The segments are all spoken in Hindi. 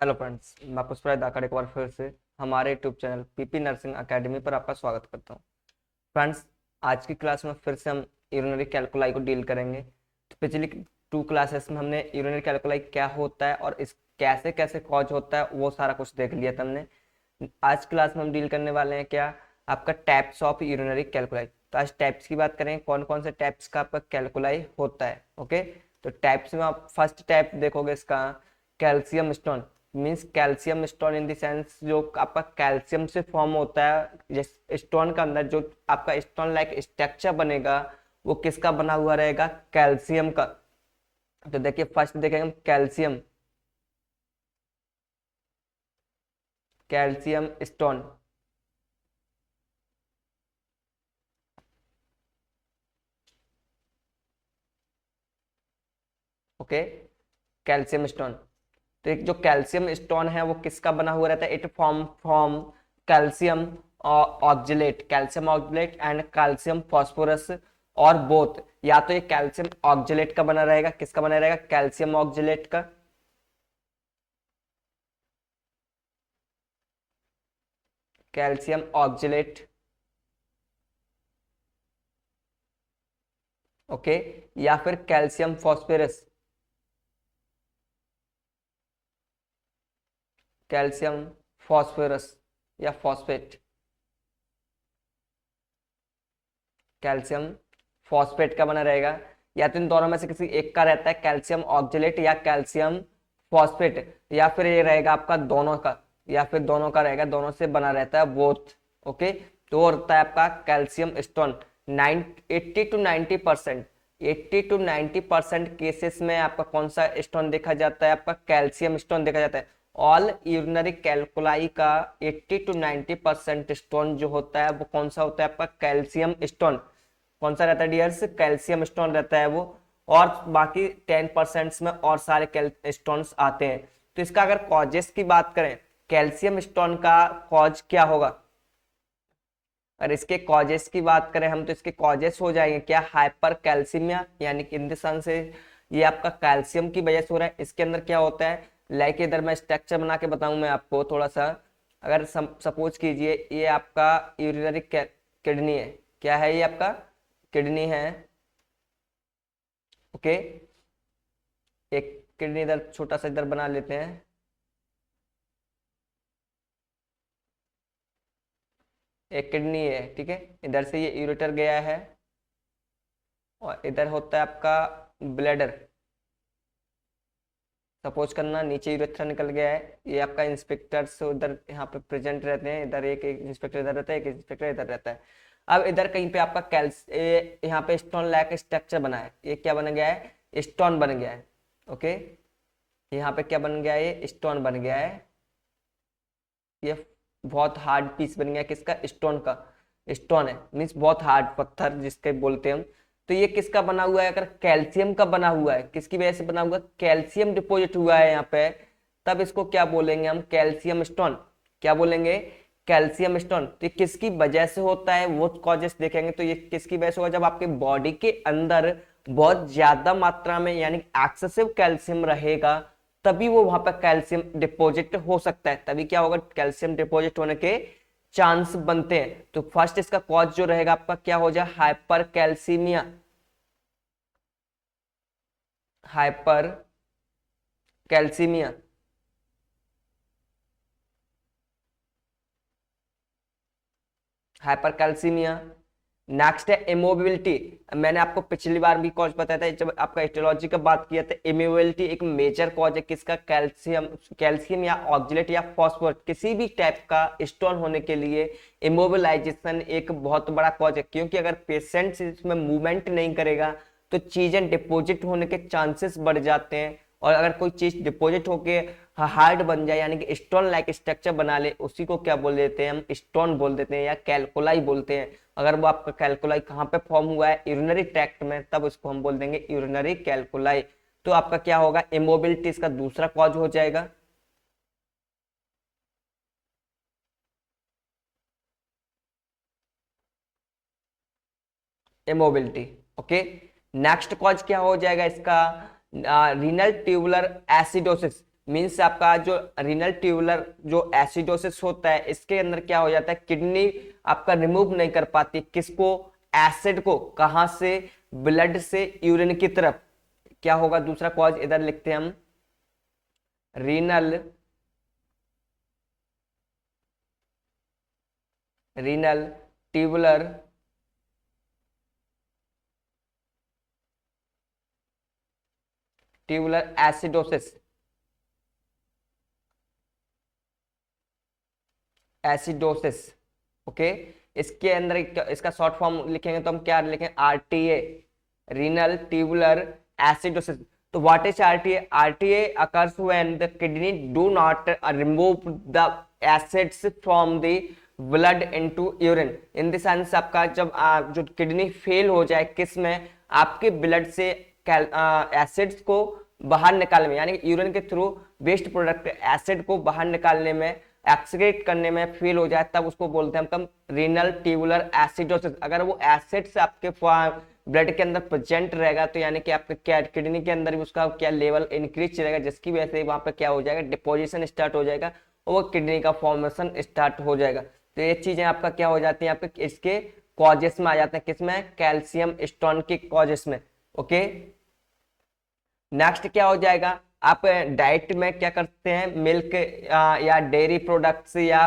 हेलो फ्रेंड्स, मैं पुष्पराज धाकड़ एक बार फिर से हमारे YouTube channel PP nursing academy पर आपका स्वागत करता हूं। फ्रेंड्स, आज की क्लास में फिर से हम यूरिनरी कैल्कुलाई को डील करेंगे। तो पिछली 2 क्लासेस में हमने यूरिनरी कैल्कुलाई क्या होता है और इस कैसे कैसे कॉज होता है वो सारा कुछ देख लिया था हमने। आज क्लास में हम डील करने वाले हैं क्या, आपका टाइप्स ऑफ यूरिनरी कैल्कुलाई। तो आज टाइप्स की बात करें, कौन कौन से टाइप्स का आपका कैल्कुलाई होता है। ओके, तो टाइप्स में आप फर्स्ट टाइप देखोगे इसका calcium stone. Means calcium stone in the sense जो आपका कैल्शियम से फॉर्म होता है। जिस स्टोन का अंदर जो आपका स्टोन लाइक स्ट्रक्चर बनेगा वो किसका बना हुआ रहेगा, कैल्शियम का। तो देखिए फर्स्ट देखेंगे हम calcium, calcium stone. Okay, calcium stone. तो एक जो कैल्शियम स्टोन है वो किसका बना हुआ रहता है, it form from calcium oxalate, calcium oxalate and calcium phosphorus और बोथ। या तो ये कैल्शियम ऑक्जेलेट का बना रहेगा, किसका बना रहेगा, कैल्शियम ऑक्जेलेट का। Calcium oxalate. ओके, या फिर कैल्शियम फॉस्फोरस, कैल्शियम फॉस्फोरस या फॉस्फेट, कैल्शियम फॉस्फेट का बना रहेगा। या तो इन दोनों में से किसी एक का रहता है, कैल्शियम ऑक्जेलेट या कैल्शियम फॉस्फेट, या फिर ये रहेगा आपका दोनों का, या फिर दोनों का रहेगा, दोनों से बना रहता है बोथ। ओके, तो वो रहता है आपका calcium stone. 80 to 90%, 80 to 90% cases में आपका कौन सा स्टोन देखा जाता है, आपका कैल्शियम स्टोन देखा जाता है। ऑल यूरिनरी कैल्कुलाई का 80 to 90% स्टोन जो होता है वो कौन सा होता है, आपका कैल्शियम स्टोन। कौन सा रहता है डियर्स, कैल्शियम स्टोन रहता है वो। और बाकी 10% में और सारे स्टोन्स आते हैं। तो इसका अगर कॉजेस की बात करें, कैल्शियम स्टोन का कॉज क्या होगा, और इसके कॉजेस की बात करें हम, तो इसके कॉजेस हो जाएंगे क्या, हाइपर कैल्सीमिया, यानी कि इन द सेंस से ये आपका कैल्शियम की वजह से हो रहा है। इसके अंदर क्या होता है, लाइक इधर मैं स्ट्रक्चर बना के बताऊं मैं आपको थोड़ा सा। अगर सपोज कीजिए ये आपका यूरिनरी किडनी है, क्या है ये आपका किडनी है। ओके, एक किडनी इधर छोटा सा इधर बना लेते हैं। एक किडनी है, ठीक है, इधर से ये यूरेटर गया है और इधर होता है आपका ब्लैडर। सपोज करना नीचे यूरेथ्रा निकल गया है, ये आपका इंस्पेक्टर से उधर यहाँ पे प्रेजेंट रहते हैं, इधर एक इंस्पेक्टर इधर रहता है, एक इंस्पेक्टर इधर रहता है। अब इधर कहीं पे आपका यहाँ पे स्टोन लैक स्ट्रक्चर बना है, ये क्या बन गया है, स्टोन बन गया है। ओके, यहाँ पे क्या बन गया है, ये स्टोन बन गया है। ये बहुत हार्ड पीस बन गया, किसका, स्टोन का। स्टोन है मीन्स बहुत हार्ड पत्थर जिसके बोलते हैं हम। तो ये किसका बना हुआ है, अगर कैल्शियम का बना हुआ है, किसकी वजह से बना हुआ है, कैल्शियम डिपॉजिट हुआ है यहाँ पे, तब इसको क्या बोलेंगे हम, कैल्शियम स्टोन। क्या बोलेंगे, कैल्शियम स्टोन। तो ये किसकी वजह से होता है वो कॉजेस देखेंगे। तो ये किसकी वजह से होगा, जब आपके बॉडी के अंदर बहुत ज्यादा मात्रा में यानी एक्सेसिव कैल्शियम रहेगा, तभी वो वहां पर कैल्शियम डिपॉजिट हो सकता है, तभी क्या होगा, कैल्शियम डिपॉजिट होने के चांस बनते हैं। तो फर्स्ट इसका कॉज जो रहेगा आपका क्या हो जाए, hyper calcaemia, hyper calcaemia. Hyper calcaemia. Next है इमोबिलिटी। मैंने आपको पिछली बार भी कॉज बताया था जब आपका एस्ट्रोलॉजी का बात किया था, इमोबिलिटी एक मेजर कॉज है किसका, कैल्शियम, कैल्शियम या ऑक्जेलेट या फॉस्फोरस किसी भी टाइप का स्टोन होने के लिए इमोबिलाइजेशन एक बहुत बड़ा कॉज है। क्योंकि अगर पेशेंट इसमें मूवमेंट नहीं करेगा तो चीजें डिपॉजिट होने के चांसेस बढ़ जाते हैं। और अगर कोई चीज डिपॉजिट होके हार्ड बन जाए यानी कि स्टोन लाइक स्ट्रक्चर बना ले, उसी को क्या बोल देते हैं हम, स्टोन बोल देते हैं या कैल्कुलाई बोलते हैं। अगर वो आपका कैल्कुलाई कहाँ पे फॉर्म हुआ है, यूरिनरी ट्रैक्ट में, तब उसको हम बोल देंगे यूरिनरी कैल्कुलाई। तो आपका क्या होगा, इमोबिलिटी इसका दूसरा कॉज हो जाएगा। इमोबिलिटी। ओके, नेक्स्ट कॉज क्या हो जाएगा इसका, रीनल ट्यूबुलर एसिडोसिस। मीन्स आपका जो रीनल ट्यूबुलर जो एसिडोसिस होता है, इसके अंदर क्या हो जाता है, किडनी आपका रिमूव नहीं कर पाती किसको, एसिड को, कहां से, ब्लड से यूरिन की तरफ। क्या होगा दूसरा कॉज, इधर लिखते हैं हम, renal renal tubular tubular acidosis, acidosis. Okay, इसके अंदर इसका शॉर्ट फॉर्म लिखेंगे तो हम क्या लिखेंगे, आरटीए, रीनल ट्यूबुलर एसिडोसिस। तो what is RTA, RTA occurs when the kidney do not remove the acids from the blood into urine. In the sense आपका जब जो किडनी फेल हो जाए किस में, आपके ब्लड से एसिड्स को बाहर निकालने में, यानी यूरिन के थ्रू वेस्ट प्रोडक्ट एसिड को बाहर निकालने में, एक्सक्रीट करने में फेल हो जाए, तब उसको बोलते हैं हम रीनल ट्यूबुलर एसिडोसिस। अगर वो एसिड्स आपके ब्लड के अंदर प्रेजेंट रहेगा तो यानी कि आपके क्या किडनी के अंदर भी उसका क्या लेवल इंक्रीज रहेगा, जिसकी वजह से वहां पर क्या हो जाएगा, डिपोजिशन स्टार्ट हो जाएगा और वो किडनी का फॉर्मेशन स्टार्ट हो जाएगा। तो ये चीजें आपका क्या हो जाती है, यहाँ पे इसके कॉजेस में आ जाते हैं, किसमें, कैल्शियम स्टोन के कॉजेस में। ओके, नेक्स्ट क्या हो जाएगा, आप डाइट में क्या करते हैं, मिल्क या डेयरी प्रोडक्ट्स या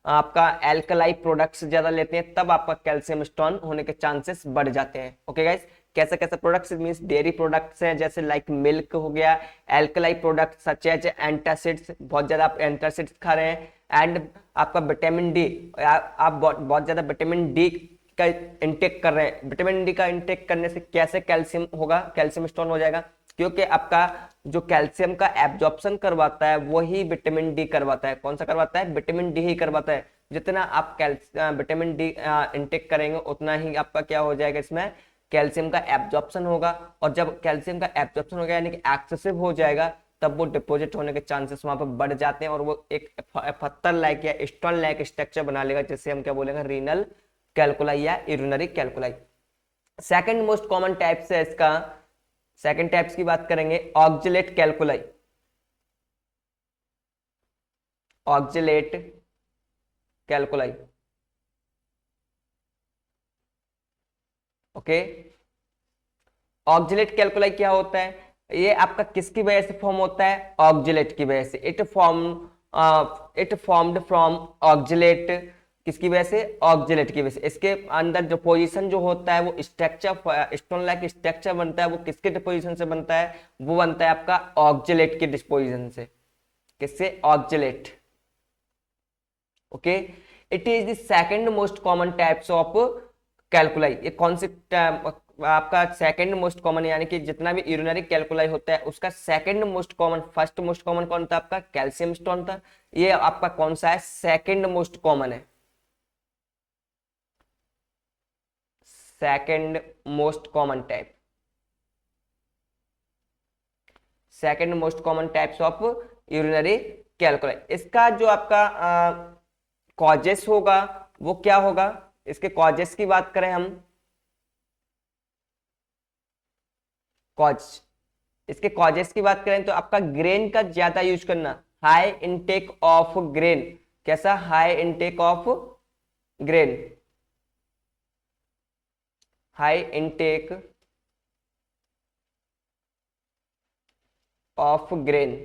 आपका एल्कलाई प्रोडक्ट्स ज्यादा लेते हैं, तब आपका कैल्शियम स्टोन होने के चांसेस बढ़ जाते हैं। ओके गाइस, कैसे कैसे प्रोडक्ट्स, मींस डेयरी प्रोडक्ट्स हैं जैसे लाइक मिल्क हो गया, alkali product such as antacids, बहुत ज्यादा आप एंटासिड्स खा रहे हैं, एंड आपका विटामिन डी, आप बहुत ज्यादा विटामिन डी का इंटेक कर रहे हैं। विटामिन डी का इंटेक करने से कैसे कैल्शियम होगा, कैल्शियम स्टोन हो जाएगा, क्योंकि आपका जो कैल्शियम का एब्जॉर्प्शन करवाता है वही विटामिन डी करवाता है। कौन सा करवाता है, विटामिन डी ही करवाता है। जितना आप विटामिन डी इंटेक करेंगे उतना ही आपका क्या हो जाएगा, इसमें कैल्शियम का एब्जॉर्प्शन होगा। और जब कैल्शियम का एब्जॉर्प्शन हो गया यानी कि एक्सेसिव हो जाएगा, तब वो डिपोजिट होने के चांसेस वहां पर बढ़ जाते हैं और वो एक पत्थर लाइक या स्टोन लाइक स्ट्रक्चर बना लेगा, जिससे हम क्या बोलेंगे, रीनल कैलकुलाई या urinary calculi. Second most common types है इसका, सेकंड टाइप्स की बात करेंगे, oxalate calculi, oxalate calculi. Okay, oxalate calculi क्या होता है, ये आपका किसकी वजह से फॉर्म होता है, ऑक्जिलेट की वजह से। इट फॉर्म्ड फ्रॉम ऑक्जिलेट, किसकी वजह से, ऑक्जिलेट की वजह से। इसके अंदर जो पोजीशन जो होता है वो स्ट्रक्चर, स्टोन लाइक स्ट्रक्चर बनता है, वो किसके डिपोजिशन से बनता है, वो बनता है आपका ऑक्जिलेट के डिस्पोजिशन से। किससे, oxalate. Okay, it is the second most common types of calculi. ये कौन से आपका सेकंड मोस्ट कॉमन, यानी कि जितना भी यूरिनरी कैलकुलाई होता है उसका second most common, first most common कौन था, आपका कैल्शियम स्टोन था। ये आपका कौन सा है, सेकंड मोस्ट कॉमन है, second most common type, second most common types of urinary calculi. इसका जो आपका कॉजेस होगा वो क्या होगा, इसके कॉजेस की बात करें हम, कॉज, इसके कॉजेस की बात करें तो आपका ग्रेन का ज्यादा यूज करना, हाई इनटेक ऑफ ग्रेन। कैसा, high intake of grain, high intake of grain.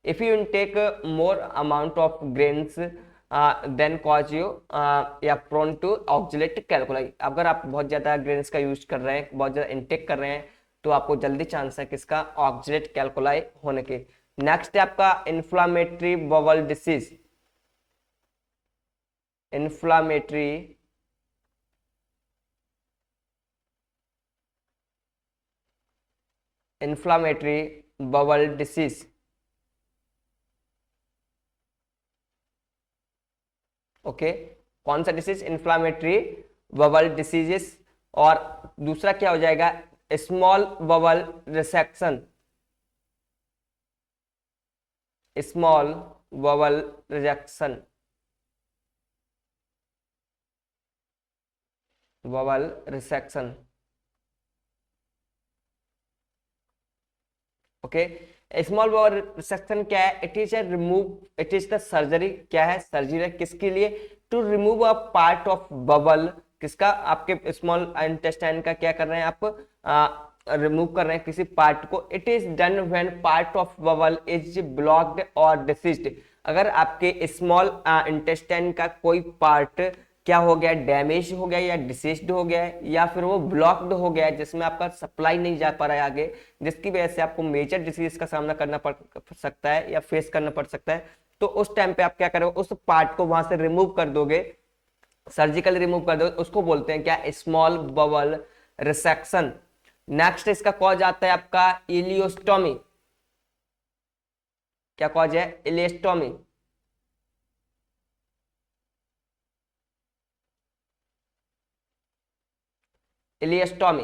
if you intake more amount of grains then cause you या prone to oxalate calculi। अगर आप बहुत ज्यादा ग्रेन्स का यूज कर रहे हैं, बहुत ज्यादा इंटेक कर रहे हैं, तो आपको जल्दी चांस है किसका, ऑक्सलेट कैलकुलाई होने के। नेक्स्ट है आपका inflammatory bowel disease, inflammatory inflammatory bowel disease. Okay, कौन सा डिसीज, इन्फ्लामेटरी बवल डिसीजेस। और दूसरा क्या हो जाएगा, small bowel resection, small bowel rejection, bowel resection. Okay. Small bowel resection क्या है? It is a remove, it is the surgery, क्या है? सर्जरी है किसके लिए? To remove a part of bowel, किसका? आपके स्मॉल इंटेस्टाइन का क्या कर रहे हैं आप? रिमूव कर रहे हैं किसी पार्ट को। It is done when part of bubble is blocked और डिसीज्ड। अगर आपके स्मॉल इंटेस्टाइन का कोई पार्ट क्या हो गया? डैमेज हो गया या डिसीज्ड हो गया है या फिर वो ब्लॉक्ड हो गया है, जिसमें आपका सप्लाई नहीं जा पा रहा है आगे, जिसकी वजह से आपको मेजर डिसीज का सामना करना पड़ सकता है या फेस करना पड़ सकता है। तो उस टाइम पे आप क्या करोगे? उस पार्ट को वहां से रिमूव कर दोगे, सर्जिकल रिमूव कर दोगे, उसको बोलते हैं क्या? Small bubble resection. नेक्स्ट इसका कॉज आता है आपका इलियोस्टोमी। क्या कॉज है? इलियोस्टोमी। इलियोस्टोमी।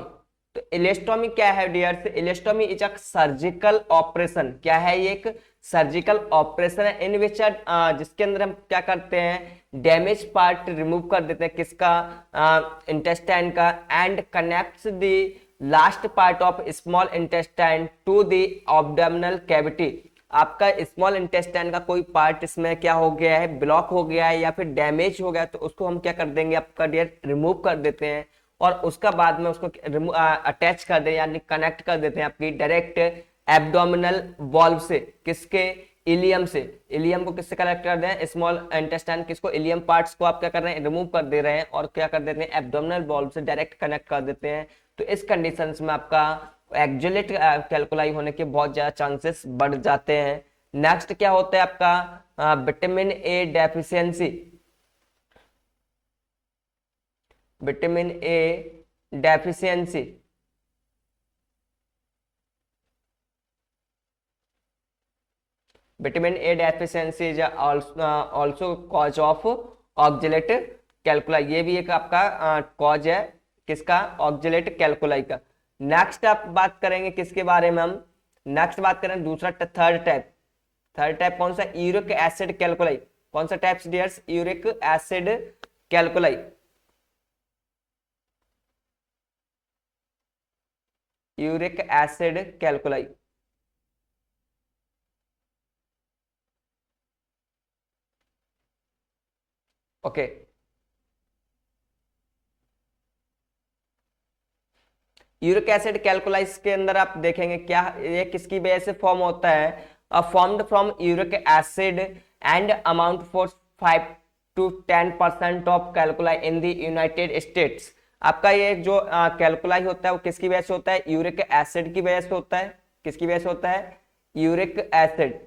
तो इलियोस्टोमी क्या है dears? Ileostomy is a surgical operation. क्या है ये? एक सर्जिकल ऑपरेशन है इन विच जिसके अंदर हम क्या करते हैं? डैमेज पार्ट रिमूव कर देते हैं, किसका? इंटेस्टाइन का, and connects the last part of small intestine to the abdominal cavity. आपका स्मॉल इंटेस्टाइन का कोई पार्ट इसमें क्या हो गया है? ब्लॉक हो गया है या फिर डैमेज हो गया है, तो उसको हम क्या कर देंगे आपका डियर? रिमूव कर देते हैं और उसका बाद में उसको अटैच कर दें यानी कनेक्ट कर देते हैं आपकी डायरेक्ट एब्डोमिनल वॉल्व से। किसके? इलियम से। इलियम को किससे कनेक्ट कर दें? स्मॉल इंटेस्टाइन किसको? इलियम पार्ट्स को आप क्या कर रहे हैं? रिमूव कर दे रहे हैं और क्या कर देते हैं? एब्डोमिनल वॉल्व से डायरेक्ट कनेक्ट कर देते हैं। तो इस कंडीशन में आपका एक्जुलेट कैल्कुलाई होने के बहुत ज्यादा चांसेस बढ़ जाते हैं। नेक्स्ट क्या होता है आपका? Vitamin A deficiency. Vitamin A deficiency. Vitamin A deficiency is also cause of oxalate कैल्कुलाई। ये भी एक आपका कॉज है, किसका? ऑक्जेलेट कैल्कुलाई का। नेक्स्ट आप बात करेंगे किसके बारे में हम? नेक्स्ट बात करें दूसरा थर्ड टाइप। थर्ड टाइप कौन सा? Uric acid calculi. कौन सा type dears? Uric acid calculi. Uric acid calculi. Okay. Uric acid calculi के अंदर आप देखेंगे क्या ये किसकी वजह से फॉर्म होता है? Formed from uric acid and amount for 5 to 10% of कैल्कुलाई in the United states. आपका ये जो कैल्कुलाई होता है वो किसकी वजह से होता है? यूरिक एसिड की वजह से होता है। किसकी वजह से होता है? Uric acid.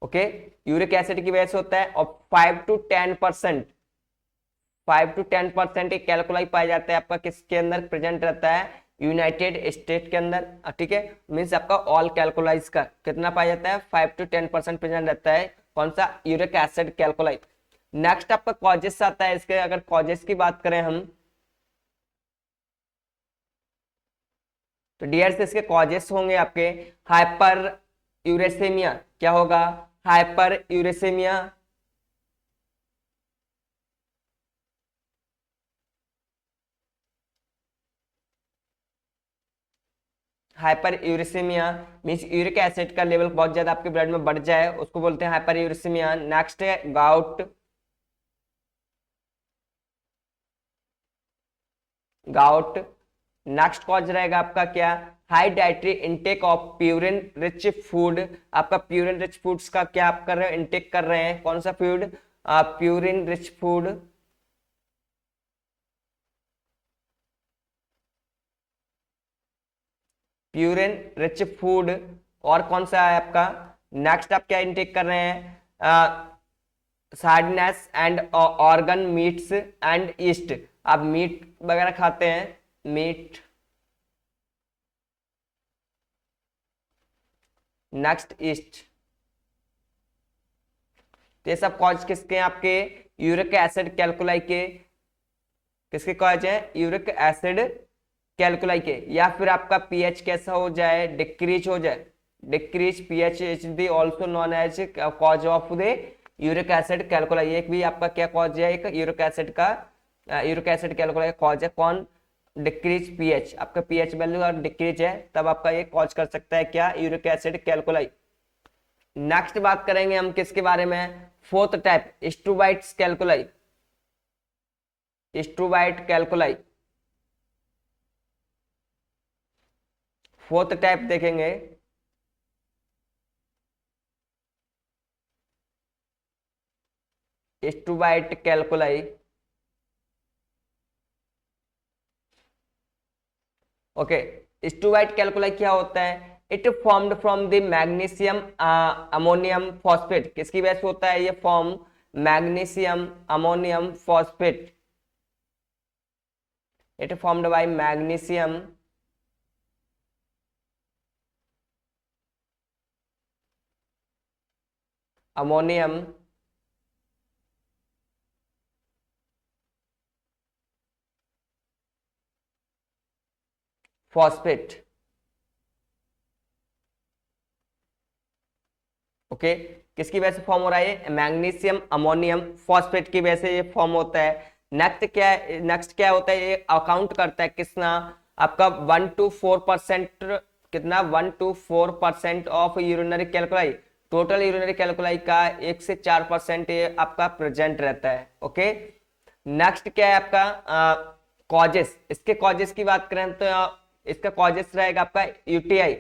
Okay, uric acid की वजह से होता है। और 5 to 10%, 5 to 10% एक कैल्कुलाई पाया जाता है आपका किसके अंदर प्रेजेंट रहता है? यूनाइटेड स्टेट के अंदर। ठीक है, मीन्स आपका ऑल कैल्कुलाइज का कितना पाया जाता है? 5 to 10% प्रेजेंट रहता है। कौन सा? Uric acid कैल्कुलाई। नेक्स्ट आपका कॉजेस आता है इसके। अगर कॉजेस की बात करें हम तो डियर से इसके कॉजेस होंगे आपके हाइपर यूरेसेमिया। क्या होगा? Hyperuricemia. Hyperuricemia means uric acid का लेवल बहुत ज्यादा आपके ब्लड में बढ़ जाए, उसको बोलते हैं हाइपर यूरिसेमिया। नेक्स्ट है गाउट। गाउट। नेक्स्ट कॉज रहेगा आपका क्या? High dietary intake of purine rich food. आपका प्यूरिन रिच फूड्स का क्या आप कर रहे हो? इनटेक कर रहे हैं। कौन सा food? Purine rich food. Purine rich food. और कौन सा है आपका? नेक्स्ट आप क्या इनटेक कर रहे हैं? Sardines and organ meats and yeast. आप मीट वगैरह खाते हैं? मीट। Next yeast. तो ये सब कॉज किसके हैं आपके? यूरिक एसिड कैल्कुलाई के। किसके कॉज है? यूरिक एसिड कैल्कुलाई के। या फिर आपका पीएच कैसा हो जाए? डिक्रीज हो जाए। Decrease pH is the also known as cause of the uric acid calculi. एक भी आपका क्या कॉज है? एक यूरिक एसिड का यूरिक एसिड कैल्कुलाई कॉज है। कौन? डिक्रीज पीएच, आपका पीएच वैल्यू और डिक्रीज है तब आपका ये कॉज कर सकता है क्या, यूरिक एसिड कैल्कुलाई। नेक्स्ट बात करेंगे हम किसके बारे में, fourth type struvites calculi, struvite calculi. Fourth type देखेंगे struvite calculi. Okay, struvite calculi क्या होता है, it formed from the magnesium ammonium phosphate, किसकी वजह से होता है ये form, magnesium ammonium phosphate, it formed by magnesium ammonium phosphate. Okay, किसकी वजह से फॉर्म हो रहा है, मैग्नीशियम अमोनियम फॉस्फेट की वजह से ये फॉर्म होता है। नेक्स्ट क्या होता है, ये अकाउंट करता है कितना, आपका 1 to 4%, कितना 1 to 4% of urinary कैल्कुलाई, total urinary कैल्कुलाई का 1 से 4% ये आपका प्रेजेंट रहता है। ओके, नेक्स्ट क्या है आपका कॉजेस, इसके कॉजेस की बात करें तो इसका कॉजेस रहेगा आपका यूटीआई,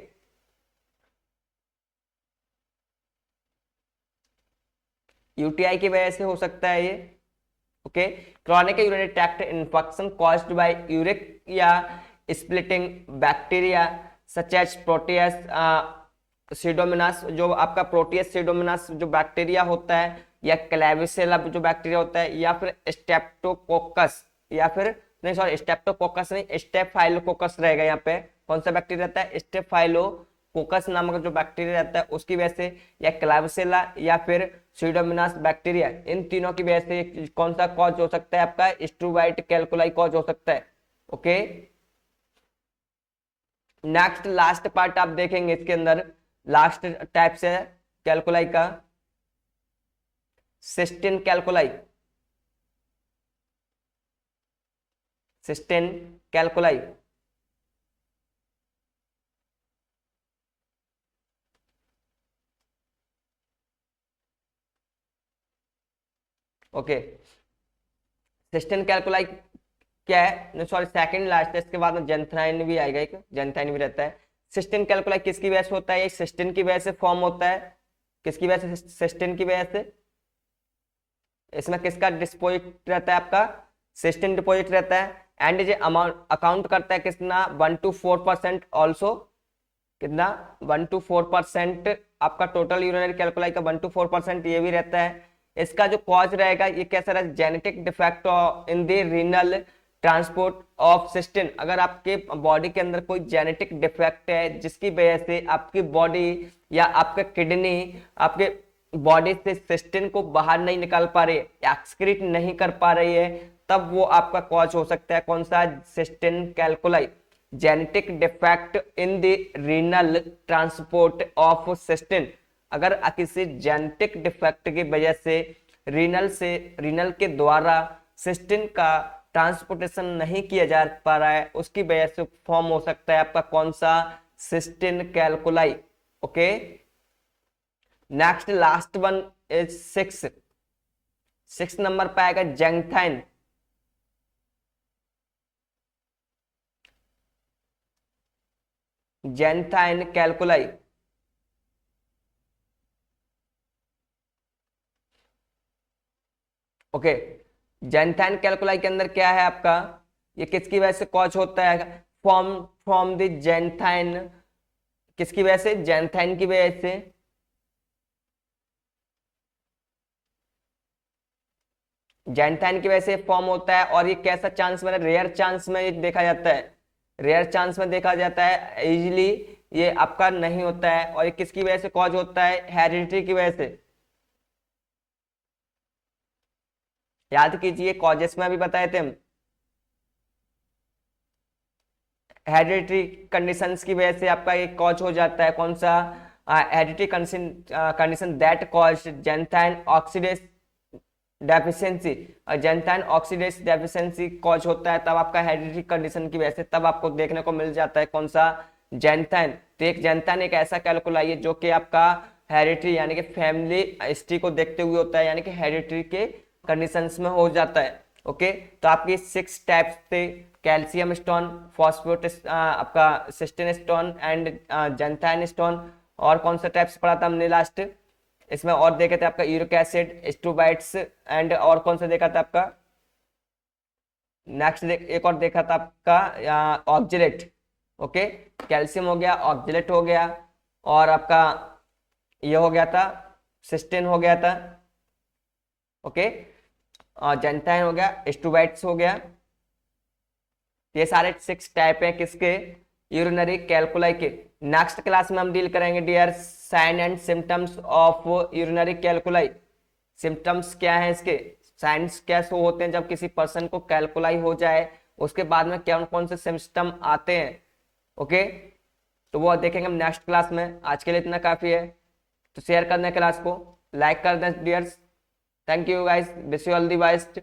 यूटीआई की वजह से हो सकता है ये। Okay, chronic urinary tract infection caused by uric या splitting bacteria such as Proteus Pseudomonas, जो आपका प्रोटियस सीडोमिनास जो बैक्टीरिया होता है, या क्लेविसेला जो बैक्टीरिया होता है, या फिर स्टेप्टोकोकस, या फिर नहीं सॉरी स्टेप्टोकोकस नहीं, स्टेफाइलोकोकस रहेगा यहाँ पे, कौन सा बैक्टीरिया रहता है, स्टेफाइलोकोकस नामक जो बैक्टीरिया रहता है उसकी वजह से, या क्लेविसेला या फिर स्यूडोमोनास बैक्टीरिया, इन तीनों की वजह से कौन सा कॉज हो सकता है, आपका स्ट्रूबाइट कैल्कुलाई कॉज हो सकता है। ओके, नेक्स्ट लास्ट पार्ट आप देखेंगे इसके अंदर, लास्ट टाइप से कैल्कुलाई का cystine calculi, cystine calculi. Okay, cystine calculi क्या है, सॉरी सेकंड लास्ट है, इसके बाद में जेंथाइन भी आएगा, एक जेंथाइन भी रहता है। सिस्टीन कैल्कुलाई किसकी वजह से होता है, ये सिस्टीन की वजह से फॉर्म होता है, किसकी वजह से, सिस्टीन की वजह से। इसमें किसका डिस्पोजिट रहता है, आपका सिस्टीन डिपोजिट रहता है, एंड ये अमाउंट अकाउंट करता है कितना 1 to 4% ऑल्सो, कितना 1 to 4% आपका टोटल यूरिनरी कैल्कुलाई का 1 to 4% ये भी रहता है। इसका जो कॉज रहेगा ये कैसा रहेगा, genetic defect in the renal transport of cystine, अगर आपके बॉडी के अंदर कोई जेनेटिक डिफेक्ट है जिसकी वजह से आपकी बॉडी या आपका किडनी आपके बॉडी से सिस्टीन को बाहर नहीं निकाल पा रही है, एक्सक्रीट नहीं कर पा रही है, तब वो आपका कॉज हो सकता है कौन सा, cystine calculi, genetic defect in the renal transport of cystine. अगर किसी जेनेटिक डिफेक्ट की वजह से रीनल के द्वारा सिस्टीन का ट्रांसपोर्टेशन नहीं किया जा पा रहा है, उसकी वजह से फॉर्म हो सकता है आपका कौन सा, cystine calculi. Okay, next last one is 6 number पे आएगा जेंथाइन, जेंथाइन कैल्कुलाई। ओके, जेंथाइन कैल्कुलाई के अंदर क्या है आपका, ये किसकी वजह से कॉज होता है, फॉर्म फ्रॉम द जेंथाइन, किसकी वजह से, जेंथाइन की वजह से, जेंथाइन की वजह से फॉर्म होता है। और ये कैसा चांस में, रेयर चांस में ये देखा जाता है, रेयर चांस में देखा जाता है, इजीली ये आपका नहीं होता है। और ये किसकी वजह से कॉज होता है, हेरिडिटी की वजह से, याद कीजिए कॉजेस में भी बताए थे हम, हेरिडिटरी कंडीशंस की वजह से आपका एक कॉज हो जाता है कौन सा, hereditary condition that cause xanthine oxidation deficiency और जेंथाइन ऑक्सीडेज डेफिशिएंसी कॉज होता है तब आपका हेरिडिटरी कंडीशन की वजह से, तब आपको देखने को मिल जाता है कौन सा, जेंथाइन। तो एक जेंथाइन एक ऐसा कैलकुलाई है जो कि आपका हेरिडिटरी यानी कि फैमिली हिस्ट्री को देखते हुए होता है, यानी कि हेरिडिटरी के कंडीशंस में हो जाता है। ओके, तो आपकी 6 टाइप्स थे, कैल्शियम स्टोन, फॉस्फोरस आपका सिस्टीन स्टोन एंड जेंथाइन स्टोन। और कौन सा टाइप्स पढ़ा था हमने लास्ट इसमें, और देखे थे आपका यूरिक एसिड, स्टूबाइट्स एंड और कौन सा देखा था आपका नेक्स्ट, एक और देखा था आपका ऑक्जेलेट। ओके, कैल्शियम हो गया, ऑक्जेलेट हो गया, और आपका ये हो गया था सिस्टीन हो गया था। ओके, जेंथाइन हो गया, स्टूबाइट्स हो गया। ये सारे 6 टाइप हैं किसके, यूरिनरी कैलकुलाई के। नेक्स्ट क्लास में हम डील करेंगे their sign and symptoms of urinary calculi. Symptoms क्या है इसके, साइंस क्या शो होते हैं जब किसी पर्सन को कैलकुलाई हो जाए, उसके बाद में कौन कौन से सिम्टम आते हैं। ओके, तो वो देखेंगे हम नेक्स्ट क्लास में। आज के लिए इतना काफी है, तो शेयर कर दें क्लास को, लाइक कर दें dears. Thank you guys, wish you all the best.